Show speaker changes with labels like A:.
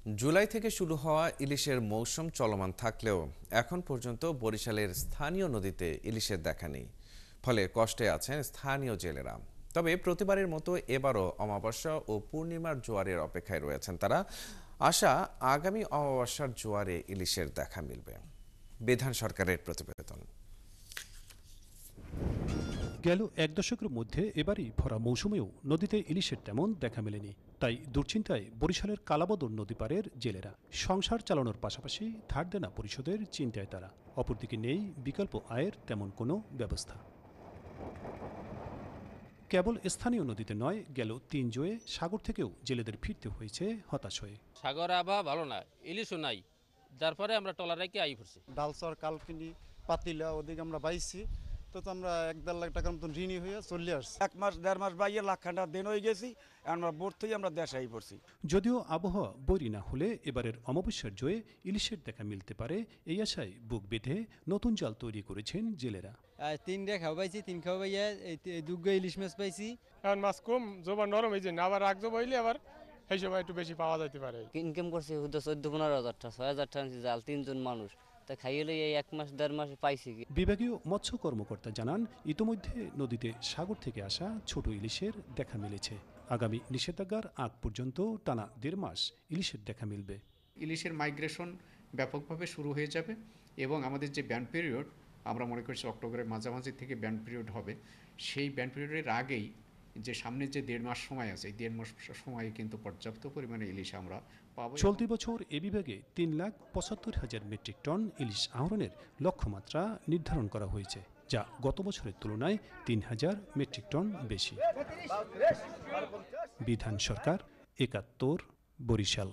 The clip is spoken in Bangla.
A: জুলাই থেকে শুরু হওয়া ইলিশের মৌসুম চলমান থাকলেও এখন পর্যন্ত বরিশালের স্থানীয় নদীতে ইলিশের দেখা নেই। ফলে কষ্টে আছেন স্থানীয় জেলেরা। তবে প্রতিবারের মতো এবারও অমাবস্যা ও পূর্ণিমার জোয়ারের অপেক্ষায় রয়েছেন তারা। আশা, আগামী অমাবস্যার জোয়ারে ইলিশের দেখা মিলবে। বিধান সরকারের প্রতিবেদন।
B: গেল এক দশকের মধ্যে এবারই ভরা মৌসুমেও নদীতে ইলিশের তেমন দেখা মেলেনি। তাই দুশ্চিন্তায় বরিশালের কালাবদর নদী পাড়ের জেলেরা। সংসার চালানোর পাশাপাশি ধার দেনা পরিশোধের চিন্তায় তারা। অপরদিকে নেই বিকল্প আয়ের তেমন কোনো ব্যবস্থা। কেবল স্থানীয় নদীতে নয়, গেল ৩ জোয়ে সাগর থেকেও জেলেদের ফিরতে হয়েছে হতাশ হয়ে।
C: সাগর আবহাওয়া ভালো না, ইলিশও নাই, যার পরে আমরা ট্রলার রেখে আই পড়ছি।
D: ডালচর কালকিনি পাতিলা ওদিকে আমরা বাইছি, তো আমরা ১-১.৫ লাখ টাকার মতন ঋণী হয়ে চলে আসছি।
E: ১ মাস ১.৫ মাস বাইয়ে লাখখানা দিন হয়ে গেছি, আমরা বোট থেকে আমরা দেশে আই পড়ছি।
B: যদিও আবহাওয়া বৈরী না হলে এবারের অমাবস্যার জয়ে ইলিশের দেখা মিলতে পারে এই আশায় বুক বেঁধে নতুন জাল তৈরি করেছেন জেলেরা।
F: ৩টা খাওয়া পাইছি, ৩ খাওয়া পাইয়া দুগ্গা ইলিশ মাছ পাইছি।
G: এখন মাছ কম জোবার নরম হয়েছে না, আবার রাগ জবা হইলে আবার সেই সময় একটু বেশি পাওয়া যেতে পারে।
H: ইনকাম করছি ১৪-১৫ হাজার টাকা, ৬ হাজার টাকা জাল, ৩ জন মানুষ, তা খাইলে এই ১ মাস ১.৫ মাসে পাইছি।
B: বিভাগীয় মৎস্য কর্মকর্তা জানান, ইতোমধ্যে নদীতে সাগর থেকে আসা ছোট ইলিশের দেখা মিলেছে। আগামী নিষেধাজ্ঞার আগ পর্যন্ত টানা ১.৫ মাস ইলিশের দেখা মিলবে।
I: ইলিশের মাইগ্রেশন ব্যাপকভাবে শুরু হয়ে যাবে এবং আমাদের যে ব্যান্ড পিরিয়ড, আমরা মনে করছি অক্টোবরের মাঝামাঝি থেকে ব্যান্ড পিরিয়ড হবে। সেই ব্যান্ড পিরিয়ডের আগেই যে সামনে যে ১.৫ মাস সময় আছে, এই ১.৫ মাস সময়ে কিন্তু পর্যাপ্ত পরিমাণে ইলিশ আমরা পাবো।
B: চলতি বছর এ বিভাগে ৩,৭৫,০০০ মেট্রিক টন ইলিশ আহরণের লক্ষ্যমাত্রা নির্ধারণ করা হয়েছে, যা গত বছরের তুলনায় ৩,০০০ মেট্রিক টন বেশি। বিধান সরকার, ৭১, বরিশাল।